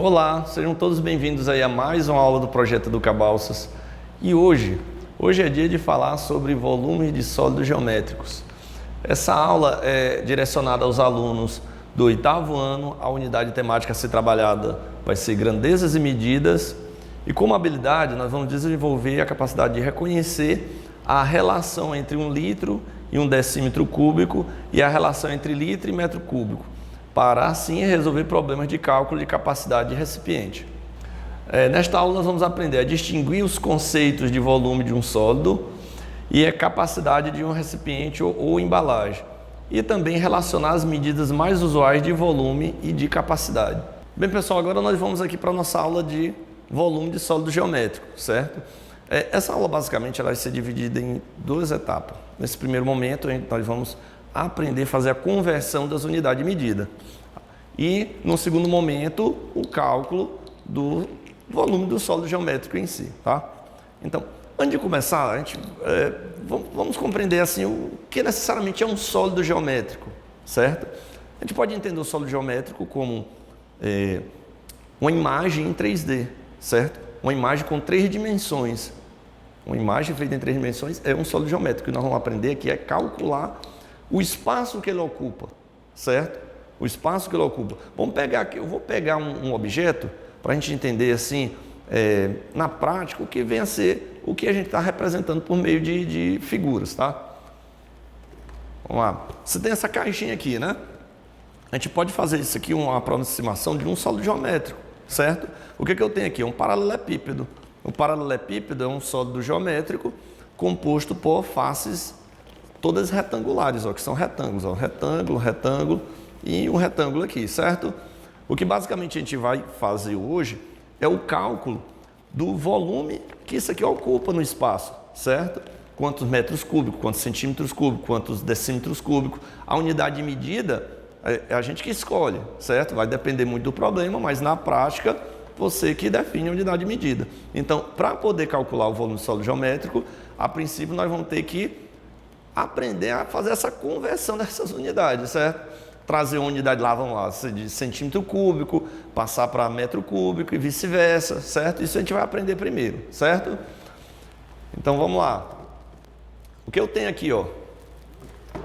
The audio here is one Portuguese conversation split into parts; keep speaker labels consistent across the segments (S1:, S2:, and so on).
S1: Olá, sejam todos bem-vindos aí a mais uma aula do projeto EducaBalsas. E hoje é dia de falar sobre volumes de sólidos geométricos. Essa aula é direcionada aos alunos do 8º ano. A unidade temática a ser trabalhada vai ser grandezas e medidas. E como habilidade nós vamos desenvolver a capacidade de reconhecer a relação entre 1 litro e 1 decímetro cúbico e a relação entre litro e metro cúbico, para assim resolver problemas de cálculo de capacidade de recipiente. Nesta aula nós vamos aprender a distinguir os conceitos de volume de um sólido e a capacidade de um recipiente ou embalagem, e também relacionar as medidas mais usuais de volume e de capacidade. Bem, pessoal, agora nós vamos aqui para a nossa aula de volume de sólido geométrico, certo? Essa aula basicamente ela vai ser dividida em 2 etapas. Nesse primeiro momento nós vamos aprender a fazer a conversão das unidades de medida. E no segundo momento, o cálculo do volume do sólido geométrico em si, tá? Então, antes de começar, vamos compreender assim o que necessariamente é um sólido geométrico, certo? A gente pode entender o sólido geométrico como uma imagem em 3D, certo? Uma imagem com 3 dimensões. Uma imagem feita em 3 dimensões é um sólido geométrico. O que nós vamos aprender aqui é calcular o espaço que ele ocupa, certo? O espaço que ele ocupa. Vamos pegar aqui, eu vou pegar um objeto para a gente entender assim, na prática, o que vem a ser o que a gente está representando por meio de figuras, tá? Vamos lá. Você tem essa caixinha aqui, né? A gente pode fazer isso aqui, uma aproximação de um sólido geométrico, certo? O que eu tenho aqui? Um paralelepípedo. O paralelepípedo é um sólido geométrico composto por faces todas retangulares, ó, que são retângulos, ó, retângulo, retângulo e um retângulo aqui, certo? O que basicamente a gente vai fazer hoje é o cálculo do volume que isso aqui ocupa no espaço, certo? Quantos metros cúbicos, quantos centímetros cúbicos, quantos decímetros cúbicos. A unidade de medida é a gente que escolhe, certo? Vai depender muito do problema, mas na prática você que define a unidade de medida. Então, para poder calcular o volume do sólido geométrico, a princípio nós vamos ter que aprender a fazer essa conversão dessas unidades, certo? Trazer uma unidade lá, vamos lá, de centímetro cúbico, passar para metro cúbico e vice-versa, certo? Isso a gente vai aprender primeiro, certo? Então vamos lá. O que eu tenho aqui, ó?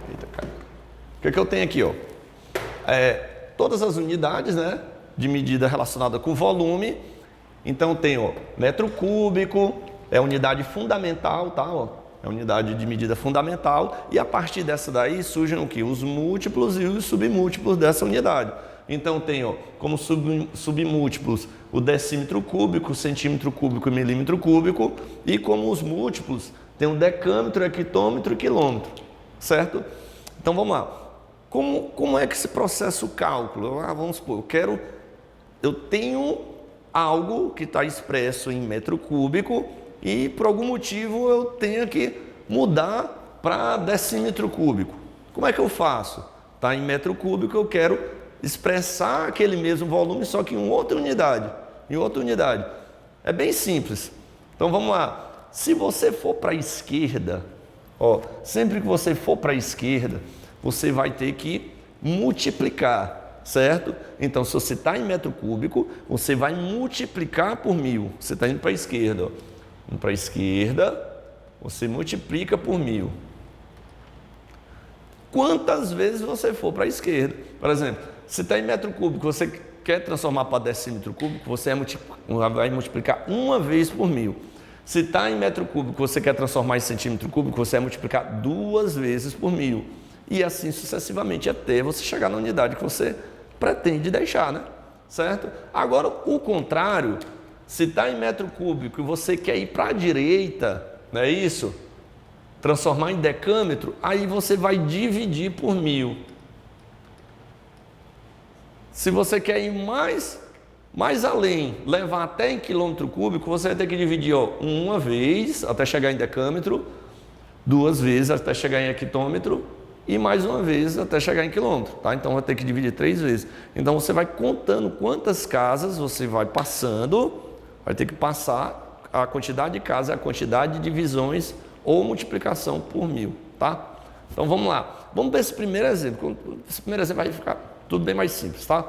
S1: Eita, cara. O que eu tenho aqui, ó? Todas as unidades, né, de medida relacionada com volume. Então tem, ó, metro cúbico, é a unidade fundamental, tá, ó? É a unidade de medida fundamental, e a partir dessa daí surgem o que? Os múltiplos e os submúltiplos dessa unidade. Então tem, ó, como submúltiplos o decímetro cúbico, centímetro cúbico e milímetro cúbico, e como os múltiplos tem o decâmetro, hectômetro e quilômetro, certo? Então vamos lá. Como é que se processa o cálculo? Vamos supor, eu tenho algo que está expresso em metro cúbico e por algum motivo eu tenho que mudar para decímetro cúbico. Como é que eu faço? Está em metro cúbico, eu quero expressar aquele mesmo volume, só que em outra unidade. É bem simples. Então vamos lá. Se você for para a esquerda, ó, sempre que você for para a esquerda, você vai ter que multiplicar, certo? Então, se você está em metro cúbico, você vai multiplicar por 1000. Você está indo para a esquerda, ó. Indo para a esquerda, você multiplica por 1000. Quantas vezes você for para a esquerda? Por exemplo, se está em metro cúbico, você quer transformar para decímetro cúbico, você vai multiplicar uma vez por 1000. Se está em metro cúbico, você quer transformar em centímetro cúbico, você vai multiplicar 2 vezes por 1000. E assim sucessivamente, até você chegar na unidade que você pretende deixar, né? Certo? Agora, o contrário, se está em metro cúbico e você quer ir para a direita, não é isso? Transformar em decâmetro, aí você vai dividir por 1000. Se você quer ir mais além, levar até em quilômetro cúbico, você vai ter que dividir, ó, uma vez até chegar em decâmetro, 2 vezes até chegar em hectômetro, e mais uma vez até chegar em quilômetro, tá? Então vai ter que dividir 3 vezes. Então você vai contando quantas casas você vai passando, vai ter que passar a quantidade de casas, a quantidade de divisões ou multiplicação por 1000, tá? Então vamos lá. Vamos ver esse primeiro exemplo. Esse primeiro exemplo vai ficar tudo bem mais simples, tá?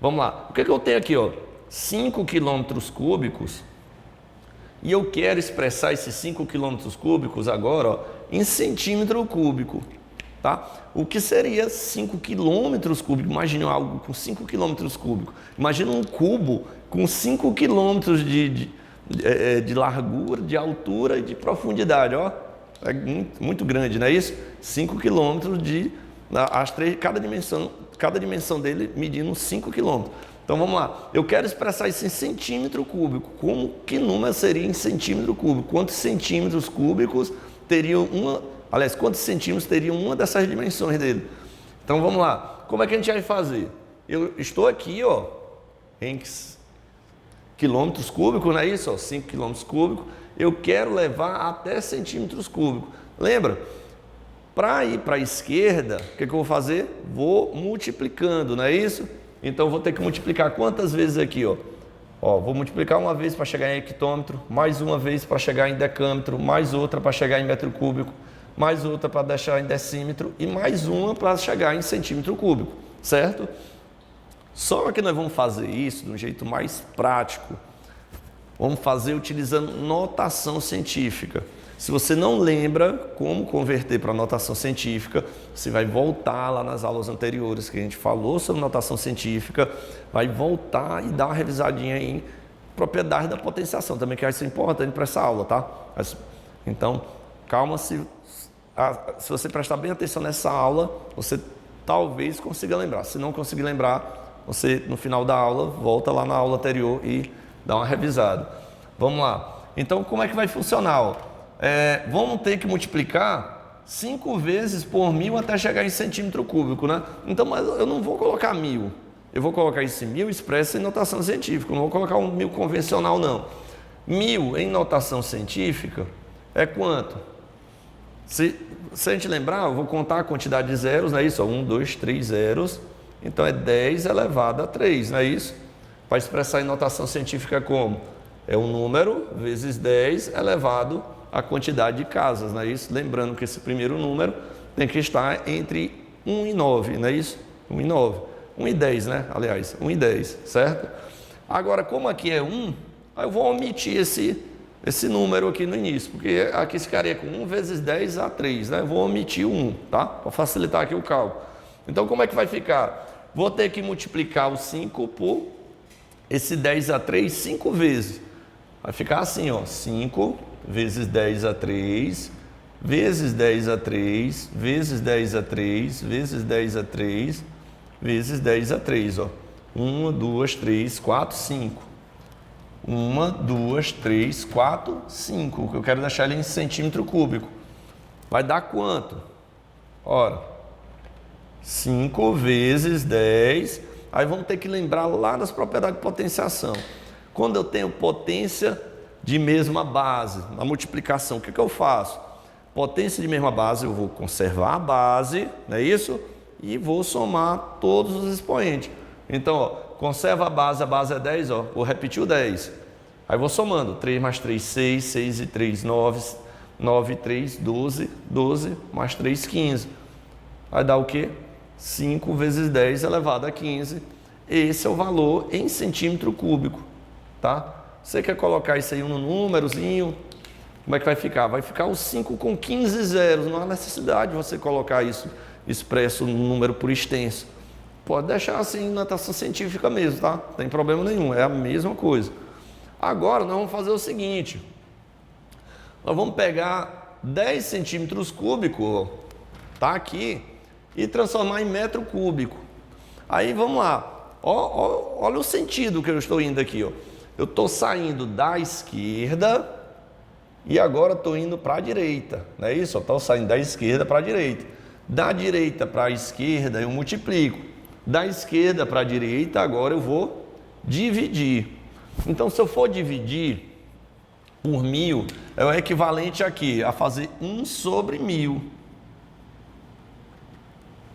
S1: Vamos lá. O que eu tenho aqui, ó? 5 quilômetros cúbicos, e eu quero expressar esses 5 quilômetros cúbicos agora, ó, em centímetro cúbico, tá? O que seria 5 quilômetros cúbicos? Imagina algo com 5 quilômetros cúbicos. Imagina um cubo com 5 quilômetros de largura, de altura e de profundidade, ó. É muito grande, não é isso? 5 quilômetros de... cada dimensão dele medindo 5 quilômetros. Então vamos lá, eu quero expressar isso em centímetro cúbico. Como que número seria em centímetro cúbico? Quantos centímetros cúbicos teriam quantos centímetros teriam uma dessas dimensões dele? Então vamos lá, como é que a gente vai fazer? Eu estou aqui, ó, em quilômetros cúbicos, não é isso? Ó, 5 quilômetros cúbicos. Eu quero levar até centímetros cúbicos. Lembra? Para ir para a esquerda, o que eu vou fazer? Vou multiplicando, não é isso? Então, vou ter que multiplicar quantas vezes aqui, ó? Vou multiplicar uma vez para chegar em hectômetro, mais uma vez para chegar em decâmetro, mais outra para chegar em metro cúbico, mais outra para deixar em decímetro e mais uma para chegar em centímetro cúbico, certo? Só que nós vamos fazer isso de um jeito mais prático. Vamos fazer utilizando notação científica. Se você não lembra como converter para notação científica, você vai voltar lá nas aulas anteriores que a gente falou sobre notação científica, vai voltar e dar uma revisadinha em propriedade da potenciação, também que isso é importante para essa aula, tá? Então, calma, se você prestar bem atenção nessa aula, você talvez consiga lembrar. Se não conseguir lembrar, você no final da aula, volta lá na aula anterior e dá uma revisada. Vamos lá. Então, como é que vai funcionar? Vamos ter que multiplicar 5 vezes por 1000 até chegar em centímetro cúbico, né? Então, mas eu não vou colocar 1000. Eu vou colocar esse 1000 expresso em notação científica. Eu não vou colocar um 1000 convencional, não. 1000 em notação científica é quanto? Se a gente lembrar, eu vou contar a quantidade de zeros, não é isso? 1, 2, 3 zeros. Então, é 10 elevado a 3, não é isso? Para expressar em notação científica como? É um número vezes 10 elevado a quantidade de casas, não é isso? Lembrando que esse primeiro número tem que estar entre 1 e 9, não é isso? 1 e 9. 1 e 10, né? Aliás, 1 e 10, certo? Agora, como aqui é 1, aí eu vou omitir esse número aqui no início, porque aqui ficaria com 1 vezes 10 a 3, né? Eu vou omitir o 1, tá? Para facilitar aqui o cálculo. Então, como é que vai ficar? Vou ter que multiplicar o 5 por esse 10 a 3 5 vezes. Vai ficar assim, ó, 5 vezes 10 a 3, vezes 10 a 3, vezes 10 a 3, vezes 10 a 3, vezes 10 a 3, ó. 1, 2, 3, 4, 5. 1, 2, 3, 4, 5. Que eu quero deixar ele em centímetro cúbico. Vai dar quanto? Ora, 5 vezes 10. Aí vamos ter que lembrar lá das propriedades de potenciação. Quando eu tenho potência de mesma base, na multiplicação, o que eu faço? Potência de mesma base, eu vou conservar a base, não é isso? E vou somar todos os expoentes. Então, ó, conserva a base é 10, ó, vou repetir o 10. Aí vou somando, 3 mais 3, 6, 6 e 3, 9, 9 e 3, 12, 12 mais 3, 15. Vai dar o quê? 5 vezes 10 elevado a 15. Esse é o valor em centímetro cúbico, tá? Você quer colocar isso aí no númerozinho? Como é que vai ficar? Vai ficar o 5 com 15 zeros. Não há necessidade de você colocar isso expresso no número por extenso. Pode deixar assim na notação científica mesmo, tá? Não tem problema nenhum, é a mesma coisa. Agora nós vamos fazer o seguinte. Nós vamos pegar 10 centímetros cúbicos, ó, tá aqui, e transformar em metro cúbico. Aí vamos lá. Olha o sentido que eu estou indo aqui, ó. Eu estou saindo da esquerda e agora estou indo para a direita, não é isso? Estou saindo da esquerda para a direita. Da direita para a esquerda eu multiplico. Da esquerda para a direita agora eu vou dividir. Então, se eu for dividir por 1000, é o equivalente aqui a fazer 1 sobre 1000.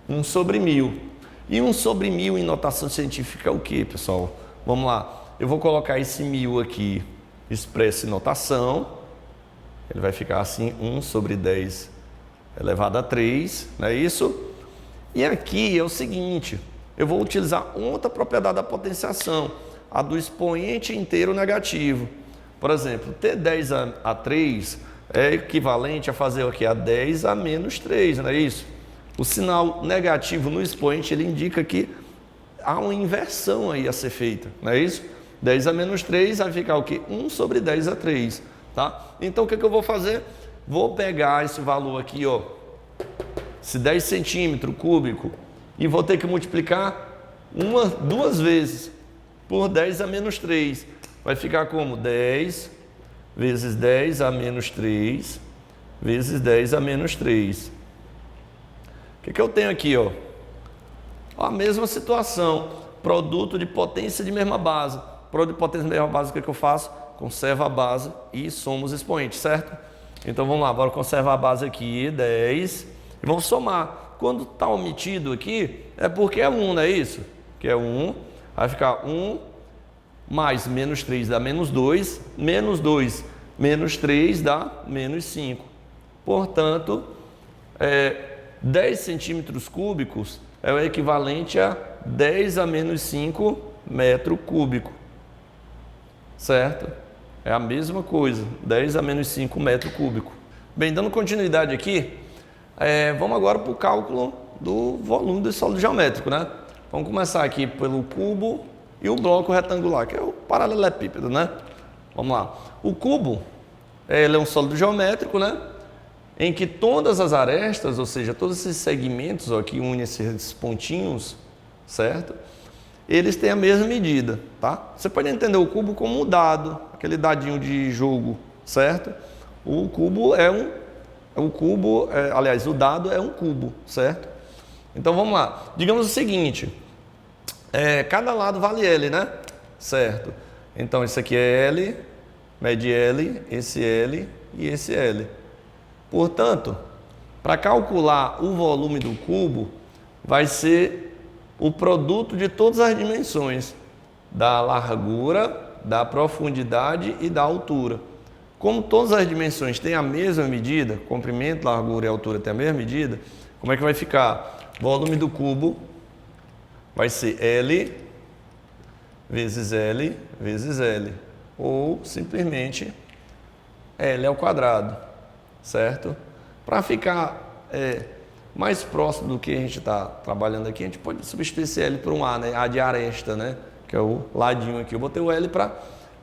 S1: 1 sobre 1000. E 1 sobre 1000 em notação científica é o que, pessoal? Vamos lá. Eu vou colocar esse 1000 aqui expresso em notação. Ele vai ficar assim, 1 sobre 10 elevado a 3, não é isso? E aqui é o seguinte, eu vou utilizar outra propriedade da potenciação. a do expoente inteiro negativo. Por exemplo, ter 10 a 3 é equivalente a fazer o quê? A 10 a menos 3, não é isso? O sinal negativo no expoente, ele indica que há uma inversão aí a ser feita, não é isso? 10 a menos 3 vai ficar o quê? 1 sobre 10 a 3, tá? Então, o que eu vou fazer? Vou pegar esse valor aqui, ó, esse 10 centímetros cúbico, e vou ter que multiplicar duas vezes por 10 a menos 3. Vai ficar como? 10 vezes 10 a menos 3 vezes 10 a menos 3. O que eu tenho aqui, ó? A mesma situação, produto de potência de mesma base. Produto de potência de mesma base, o que eu faço? Conservo a base e somo os expoentes, certo? Então vamos lá, bora conservar a base aqui, 10, e vamos somar. Quando está omitido aqui, é porque é 1, não é isso? Que é 1, vai ficar 1 mais menos 3 dá menos 2, menos 2 menos 3 dá menos 5. Portanto, 10 centímetros cúbicos é o equivalente a 10 a menos 5 metro cúbico, certo? É a mesma coisa, 10 a menos 5 metro cúbico. Bem, dando continuidade aqui, vamos agora para o cálculo do volume do sólido geométrico, né? Vamos começar aqui pelo cubo e o bloco retangular, que é o paralelepípedo, né? Vamos lá. O cubo, ele é um sólido geométrico, né? Em que todas as arestas, ou seja, todos esses segmentos ó, que unem esses pontinhos, certo? Eles têm a mesma medida, tá? Você pode entender o cubo como um dado, aquele dadinho de jogo, certo? O cubo aliás, o dado é um cubo, certo? Então vamos lá. Digamos o seguinte, cada lado vale L, né? Certo. Então isso aqui é L, mede L, esse L e esse L. Portanto, para calcular o volume do cubo, vai ser o produto de todas as dimensões, da largura, da profundidade e da altura. Como todas as dimensões têm a mesma medida, comprimento, largura e altura têm a mesma medida, como é que vai ficar? O volume do cubo vai ser L vezes L vezes L, ou simplesmente L ao quadrado, certo? Para ficar mais próximo do que a gente está trabalhando aqui, a gente pode substituir esse L por um A, né? A de aresta, né? Que é o ladinho aqui. Eu botei o L para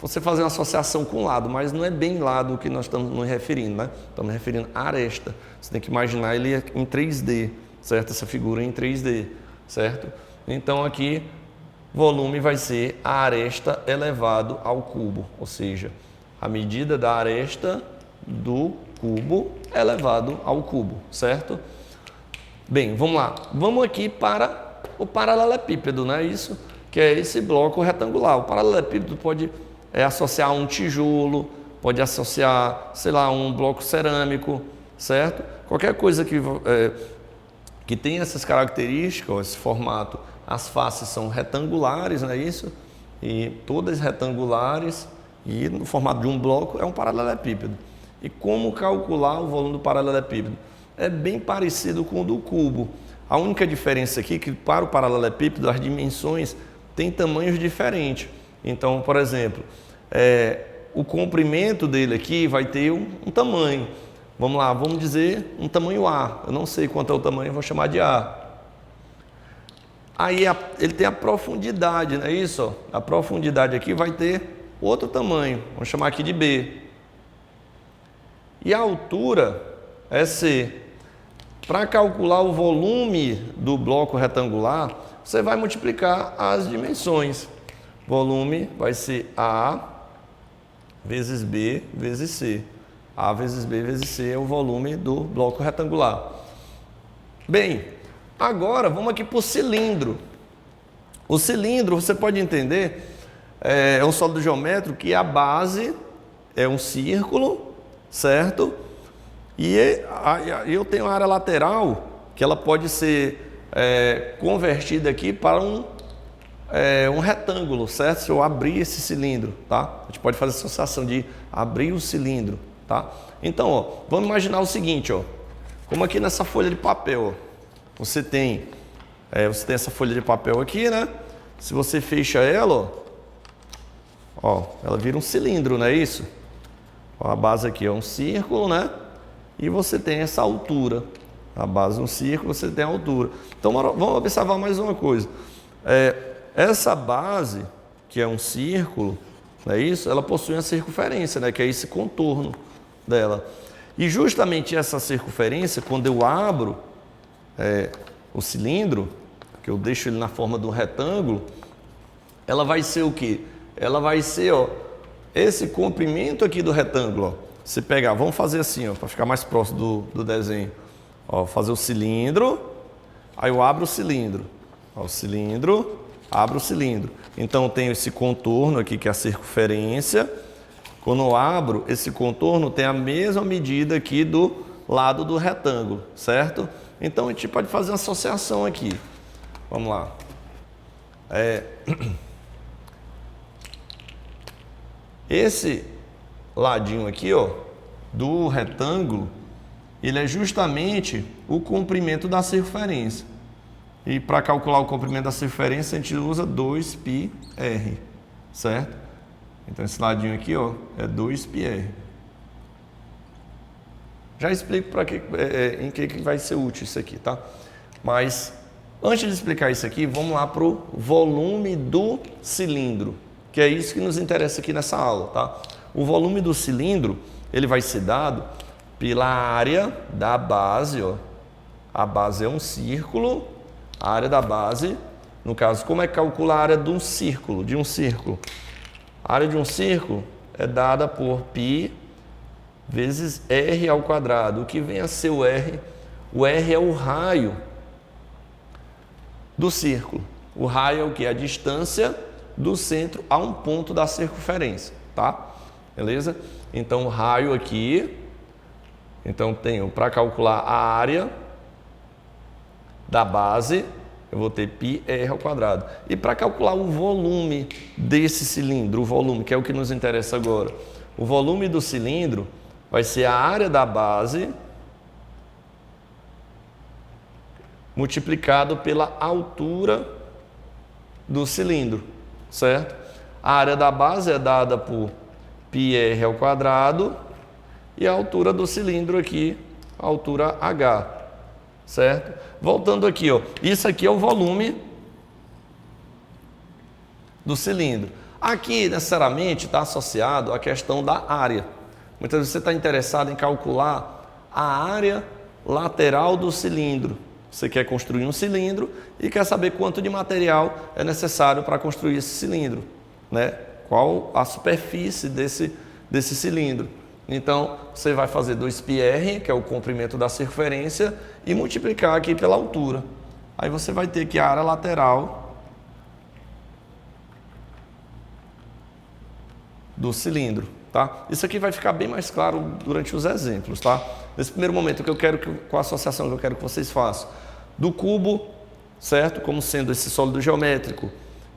S1: você fazer uma associação com lado, mas não é bem lado o que nós estamos nos referindo, né? Estamos nos referindo a aresta. Você tem que imaginar ele em 3D, certo? Essa figura em 3D, certo? Então aqui, volume vai ser a aresta elevado ao cubo, ou seja, a medida da aresta do cubo elevado ao cubo, certo? Bem, vamos lá. Vamos aqui para o paralelepípedo, né? Isso que é esse bloco retangular. O paralelepípedo pode associar a um tijolo, pode associar, sei lá, um bloco cerâmico, certo? Qualquer coisa que tenha essas características, esse formato, as faces são retangulares, não é isso? E todas retangulares e no formato de um bloco é um paralelepípedo. E como calcular o volume do paralelepípedo? É bem parecido com o do cubo. A única diferença aqui é que para o paralelepípedo as dimensões têm tamanhos diferentes. Então, por exemplo, o comprimento dele aqui vai ter um tamanho. Vamos lá, vamos dizer um tamanho A. Eu não sei quanto é o tamanho, eu vou chamar de A. Aí ele tem a profundidade, não é isso? A profundidade aqui vai ter outro tamanho. Vamos chamar aqui de B. E a altura é C. Para calcular o volume do bloco retangular, você vai multiplicar as dimensões. Volume vai ser A vezes B vezes C. A vezes B vezes C é o volume do bloco retangular. Bem, agora vamos aqui para o cilindro. O cilindro, você pode entender, é um sólido geométrico que a base é um círculo, certo? E eu tenho a área lateral que ela pode ser convertida aqui para um retângulo, certo? Se eu abrir esse cilindro, tá? A gente pode fazer a associação de abrir o cilindro, tá? Então, ó, vamos imaginar o seguinte, ó, como aqui nessa folha de papel, ó, você tem essa folha de papel aqui, né? Se você fecha ela, ó, Ó, ela vira um cilindro, não é isso? Ó, a base aqui é um círculo, né? E você tem essa altura. A base é um círculo, você tem a altura. Então, vamos observar mais uma coisa. Essa base, que é um círculo, não é isso? Ela possui uma circunferência, né? Que é esse contorno dela. E justamente essa circunferência, quando eu abro o cilindro, que eu deixo ele na forma de um retângulo, ela vai ser o quê? Ela vai ser, ó, esse comprimento aqui do retângulo, ó. Se pegar, vamos fazer assim, ó, para ficar mais próximo do desenho. Ó, fazer o cilindro, aí eu abro o cilindro. Ó, o cilindro, abro o cilindro. Então eu tenho esse contorno aqui, que é a circunferência. Quando eu abro, esse contorno tem a mesma medida aqui do lado do retângulo, certo? Então a gente pode fazer uma associação aqui. Vamos lá. Esse ladinho aqui, ó, do retângulo, ele é justamente o comprimento da circunferência. E para calcular o comprimento da circunferência, a gente usa 2πr, certo? Então esse ladinho aqui, ó, é 2πr. Já explico para em que vai ser útil isso aqui, tá? Mas antes de explicar isso aqui, vamos lá para o volume do cilindro, que é isso que nos interessa aqui nessa aula, tá? O volume do cilindro, ele vai ser dado pela área da base, ó. A base é um círculo, a área da base, no caso, como é que calcula a área de um círculo? A área de um círculo é dada por π vezes r ao quadrado. O que vem a ser o R? O R é o raio do círculo. O raio é o que? A distância do centro a um ponto da circunferência, tá? Beleza? Então, o raio aqui, então tenho para calcular a área da base, eu vou ter πr ao quadrado. E para calcular o volume desse cilindro, o volume, que é o que nos interessa agora, o volume do cilindro vai ser a área da base multiplicado pela altura do cilindro, certo? A área da base é dada por πr ao quadrado e a altura do cilindro aqui, a altura h, certo? Voltando aqui, ó, isso aqui é o volume do cilindro. Aqui, necessariamente, está associado à questão da área. Muitas vezes você está interessado em calcular a área lateral do cilindro. Você quer construir um cilindro e quer saber quanto de material é necessário para construir esse cilindro, né? Qual a superfície desse cilindro. Então, você vai fazer 2πr, que é o comprimento da circunferência, e multiplicar aqui pela altura. Aí você vai ter que a área lateral do cilindro, tá? Isso aqui vai ficar bem mais claro durante os exemplos, tá? Nesse primeiro momento, qual a associação que eu quero que vocês façam? Do cubo, certo? Como sendo esse sólido geométrico,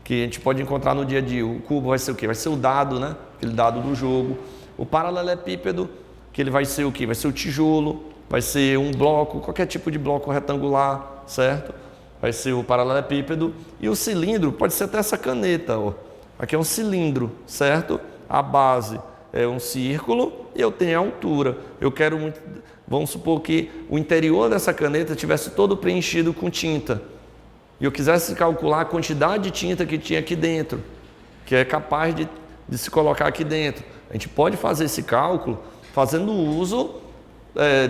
S1: que a gente pode encontrar no dia a dia. O cubo vai ser o quê? Vai ser o dado, né? Aquele dado do jogo. O paralelepípedo, que ele vai ser o quê? Vai ser o tijolo, vai ser um bloco, qualquer tipo de bloco retangular, certo? Vai ser o paralelepípedo. E o cilindro pode ser até essa caneta, ó. Aqui é um cilindro, certo? A base é um círculo e eu tenho a altura. Eu quero muito... Vamos supor que o interior dessa caneta estivesse todo preenchido com tinta. E eu quisesse calcular a quantidade de tinta que tinha aqui dentro, que é capaz de se colocar aqui dentro. A gente pode fazer esse cálculo fazendo uso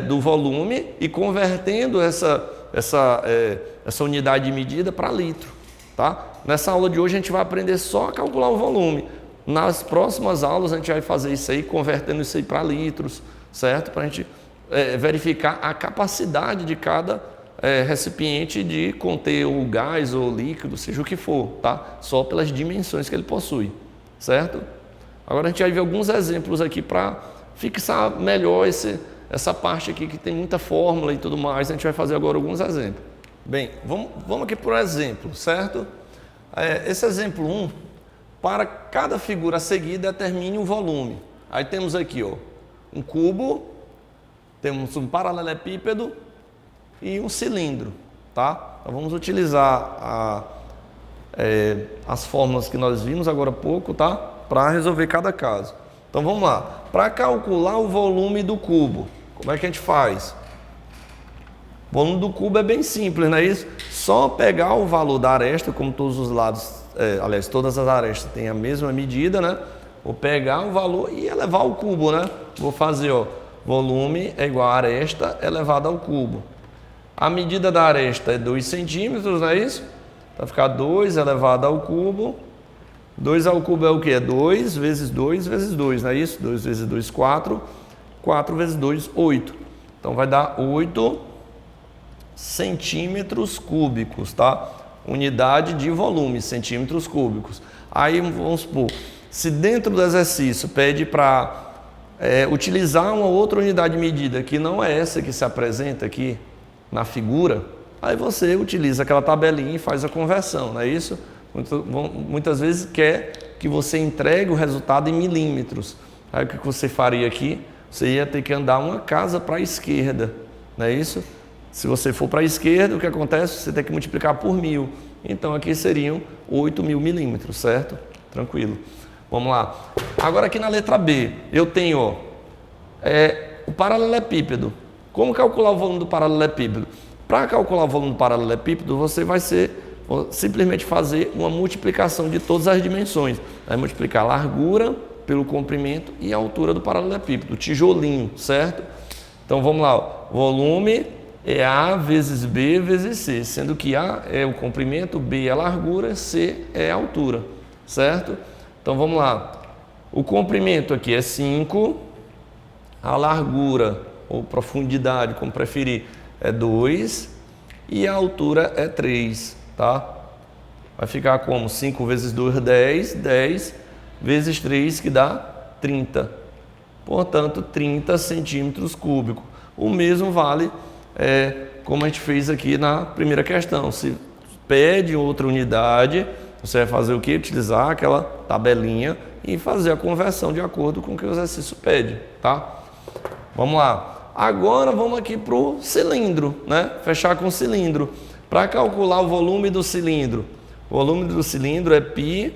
S1: do volume e convertendo essa unidade de medida para litro, tá? Nessa aula de hoje a gente vai aprender só a calcular o volume. Nas próximas aulas a gente vai fazer isso aí, convertendo isso aí para litros, certo? Para a gente verificar a capacidade de cada recipiente de conter o gás ou líquido, seja o que for, tá? Só pelas dimensões que ele possui, certo? Agora a gente vai ver alguns exemplos aqui para fixar melhor essa parte aqui que tem muita fórmula e tudo mais. A gente vai fazer agora alguns exemplos. Bem, vamos aqui por exemplo, certo? Esse exemplo 1, para cada figura a seguir, determine o volume. Aí temos aqui, ó, um cubo, temos um paralelepípedo e um cilindro, tá? Então vamos utilizar as fórmulas que nós vimos agora há pouco, tá? Para resolver cada caso. Então vamos lá. Para calcular o volume do cubo, como é que a gente faz? O volume do cubo é bem simples, não é isso? Só pegar o valor da aresta, como todos os lados, aliás, todas as arestas têm a mesma medida, né? Vou pegar o valor e elevar ao cubo, né? Vou fazer, ó, volume é igual a aresta elevado ao cubo. A medida da aresta é 2 centímetros, não é isso? Vai ficar 2 elevado ao cubo. 2 ao cubo é o quê? É 2 vezes 2 vezes 2, não é isso? 2 vezes 2, 4. 4 vezes 2, 8. Então vai dar 8 centímetros cúbicos, tá? Unidade de volume, centímetros cúbicos. Aí vamos supor, se dentro do exercício pede para utilizar uma outra unidade de medida que não é essa que se apresenta aqui na figura, aí você utiliza aquela tabelinha e faz a conversão, não é isso? Muitas vezes quer que você entregue o resultado em milímetros. Aí o que você faria aqui? Você ia ter que andar uma casa para a esquerda, não é isso? Se você for para a esquerda, o que acontece? Você tem que multiplicar por 1000. Então aqui seriam 8.000 milímetros, certo? Tranquilo. Vamos lá. Agora aqui na letra B, eu tenho ó, o paralelepípedo. Como calcular o volume do paralelepípedo? Para calcular o volume do paralelepípedo, você vai simplesmente fazer uma multiplicação de todas as dimensões. Vai multiplicar a largura pelo comprimento e a altura do paralelepípedo, tijolinho, certo? Então vamos lá, ó. Volume é A vezes B vezes C, sendo que A é o comprimento, B é a largura, C é a altura, certo? Então vamos lá, o comprimento aqui é 5, a largura ou profundidade, como preferir, é 2 e a altura é 3, tá? Vai ficar como 5 vezes 2, 10, 10 vezes 3 que dá 30, portanto 30 centímetros cúbicos. O mesmo vale como a gente fez aqui na primeira questão. Se pede outra unidade, você vai fazer o que? Utilizar aquela tabelinha e fazer a conversão de acordo com o que o exercício pede, tá? Vamos lá. Agora vamos aqui para o cilindro, né? Fechar com o cilindro. Para calcular o volume do cilindro, o volume do cilindro é πr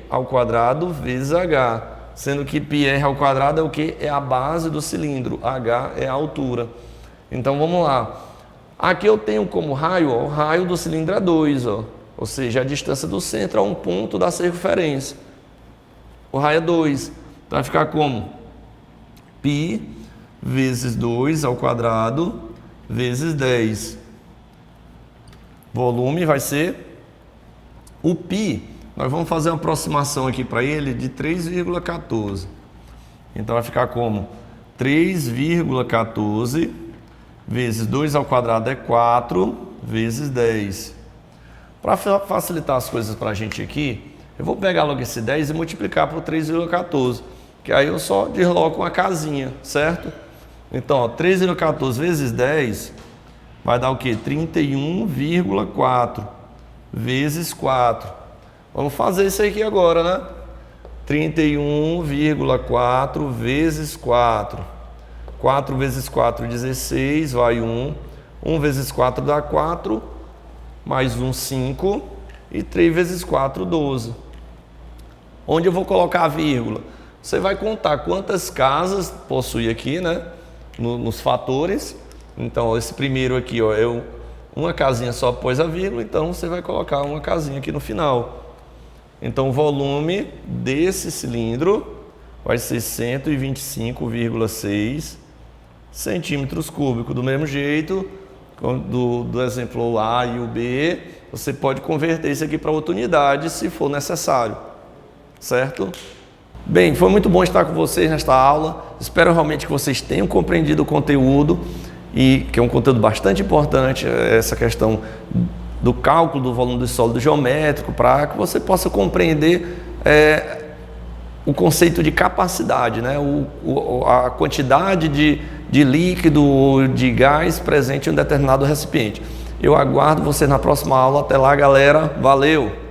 S1: ao quadrado vezes h, sendo que πr ao quadrado é o que? É a base do cilindro, h é a altura. Então vamos lá. Aqui eu tenho como raio, ó, o raio do cilindro é 2, ó, ou seja, a distância do centro a um ponto da circunferência. O raio é 2. Então vai ficar como? π vezes 2 ao quadrado vezes 10. Volume vai ser o π. Nós vamos fazer uma aproximação aqui para ele de 3,14. Então vai ficar como 3,14 vezes 2 ao quadrado é 4 vezes 10. Para facilitar as coisas para a gente aqui, eu vou pegar logo esse 10 e multiplicar por 3,14, que aí eu só desloco uma casinha, certo? Então, ó, 3,14 vezes 10 vai dar o quê? 31,4 vezes 4. Vamos fazer isso aqui agora, né? 31,4 vezes 4. 4 vezes 4, 16, vai 1. 1 vezes 4 dá 4, mais 1, 5. E 3 vezes 4, 12. Onde eu vou colocar a vírgula? Você vai contar quantas casas possui aqui, né? Nos fatores. Então, esse primeiro aqui, ó, uma casinha só após a vírgula, então você vai colocar uma casinha aqui no final. Então, o volume desse cilindro vai ser 125,6 centímetros cúbicos. Do mesmo jeito, do exemplo A e o B, você pode converter isso aqui para outra unidade, se for necessário, certo? Bem, foi muito bom estar com vocês nesta aula. Espero realmente que vocês tenham compreendido o conteúdo, e que é um conteúdo bastante importante, essa questão do cálculo do volume do sólido geométrico, para que você possa compreender o conceito de capacidade, né? A quantidade de líquido ou de gás presente em um determinado recipiente. Eu aguardo você na próxima aula. Até lá, galera. Valeu!